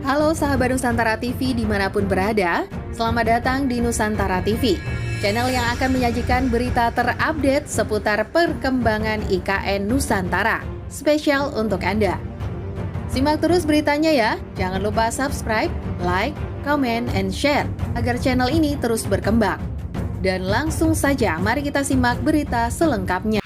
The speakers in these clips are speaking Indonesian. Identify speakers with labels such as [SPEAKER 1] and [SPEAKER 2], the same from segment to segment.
[SPEAKER 1] Halo sahabat Nusantara TV dimanapun berada, selamat datang di Nusantara TV, channel yang akan menyajikan berita terupdate seputar perkembangan IKN Nusantara, spesial untuk Anda. Simak terus beritanya ya, jangan lupa subscribe, like, comment, and share, agar channel ini terus berkembang. Dan langsung saja, mari kita simak berita selengkapnya.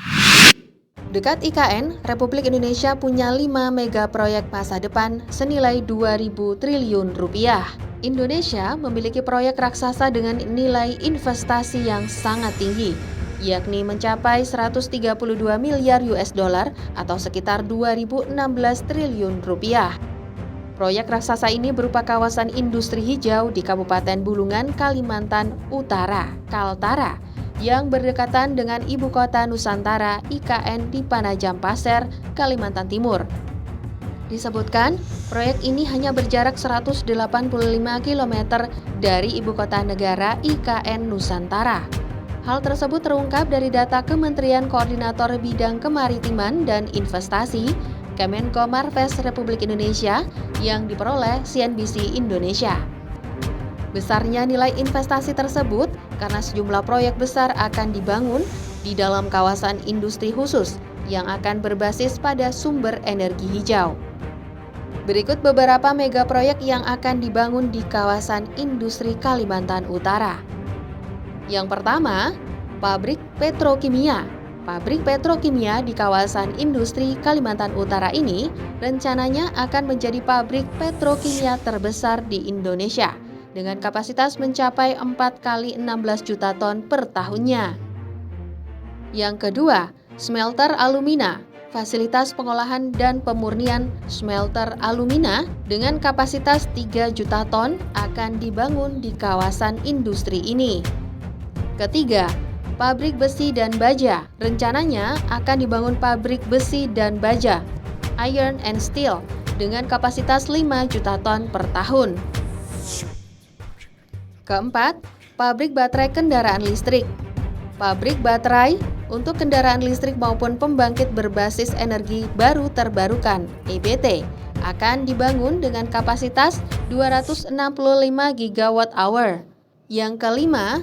[SPEAKER 1] Dekat IKN, Republik Indonesia punya 5 mega proyek masa depan senilai 2.000 triliun rupiah. Indonesia memiliki proyek raksasa dengan nilai investasi yang sangat tinggi, yakni mencapai 132 miliar US dollar atau sekitar 2.016 triliun rupiah. Proyek raksasa ini berupa kawasan industri hijau di Kabupaten Bulungan, Kalimantan Utara, Kaltara, yang berdekatan dengan Ibu Kota Nusantara IKN di Panajam Pasir, Kalimantan Timur. Disebutkan, proyek ini hanya berjarak 185 km dari Ibu Kota Negara IKN Nusantara. Hal tersebut terungkap dari data Kementerian Koordinator Bidang Kemaritiman dan Investasi, Kemenko Marves Republik Indonesia, yang diperoleh CNBC Indonesia. Besarnya nilai investasi tersebut karena sejumlah proyek besar akan dibangun di dalam kawasan industri khusus yang akan berbasis pada sumber energi hijau. Berikut beberapa mega proyek yang akan dibangun di kawasan industri Kalimantan Utara. Yang pertama, pabrik petrokimia. Pabrik petrokimia di kawasan industri Kalimantan Utara ini rencananya akan menjadi pabrik petrokimia terbesar di Indonesia, dengan kapasitas mencapai 4 kali 16 juta ton per tahunnya. Yang kedua, smelter alumina. Fasilitas pengolahan dan pemurnian smelter alumina dengan kapasitas 3 juta ton akan dibangun di kawasan industri ini. Ketiga, pabrik besi dan baja. Rencananya akan dibangun pabrik besi dan baja, iron and steel, dengan kapasitas 5 juta ton per tahun. Keempat, pabrik baterai kendaraan listrik. Pabrik baterai untuk kendaraan listrik maupun pembangkit berbasis energi baru terbarukan (EBT) akan dibangun dengan kapasitas 265 gigawatt hour. Yang kelima,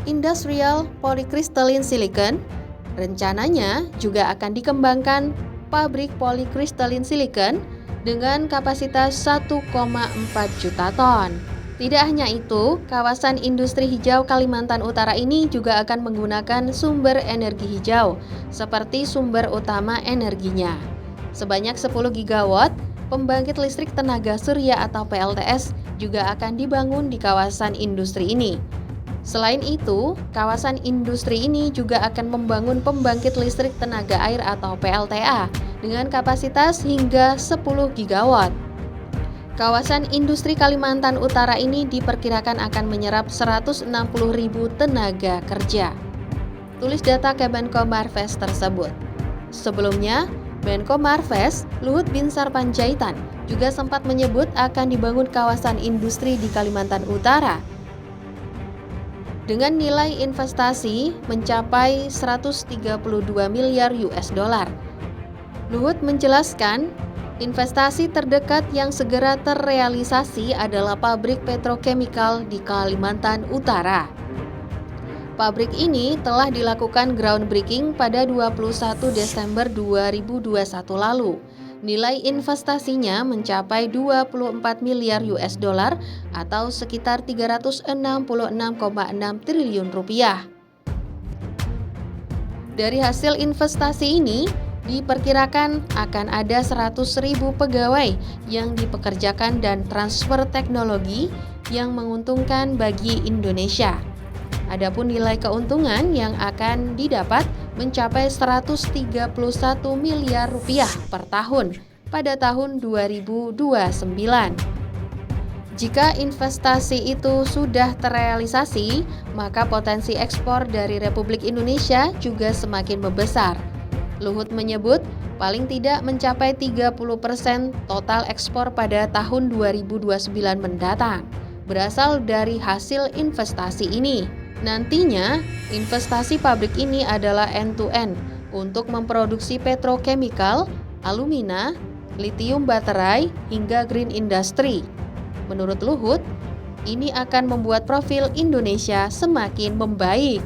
[SPEAKER 1] industrial polycrystalline silicon. Rencananya juga akan dikembangkan pabrik polycrystalline silicon dengan kapasitas 1,4 juta ton. Tidak hanya itu, kawasan industri hijau Kalimantan Utara ini juga akan menggunakan sumber energi hijau seperti sumber utama energinya. Sebanyak 10 gigawatt pembangkit listrik tenaga surya atau PLTS juga akan dibangun di kawasan industri ini. Selain itu, kawasan industri ini juga akan membangun pembangkit listrik tenaga air atau PLTA dengan kapasitas hingga 10 gigawatt. Kawasan industri Kalimantan Utara ini diperkirakan akan menyerap 160.000 tenaga kerja. Tulis data Kemenko Marves tersebut. Sebelumnya, Menko Marves, Luhut Binsar Panjaitan, juga sempat menyebut akan dibangun kawasan industri di Kalimantan Utara dengan nilai investasi mencapai 132 miliar US dollar. Luhut menjelaskan, investasi terdekat yang segera terrealisasi adalah pabrik petrochemical di Kalimantan Utara. Pabrik ini telah dilakukan groundbreaking pada 21 Desember 2021 lalu. Nilai investasinya mencapai 24 miliar US dollar atau sekitar 366,6 triliun rupiah. Dari hasil investasi ini, diperkirakan akan ada 100.000 pegawai yang dipekerjakan dan transfer teknologi yang menguntungkan bagi Indonesia. Adapun nilai keuntungan yang akan didapat mencapai 131 miliar rupiah per tahun pada tahun 2029. Jika investasi itu sudah terrealisasi, maka potensi ekspor dari Republik Indonesia juga semakin membesar. Luhut menyebut paling tidak mencapai 30% total ekspor pada tahun 2029 mendatang berasal dari hasil investasi ini. Nantinya, investasi pabrik ini adalah end-to-end untuk memproduksi petrochemical, alumina, litium baterai, hingga green industry. Menurut Luhut, ini akan membuat profil Indonesia semakin membaik.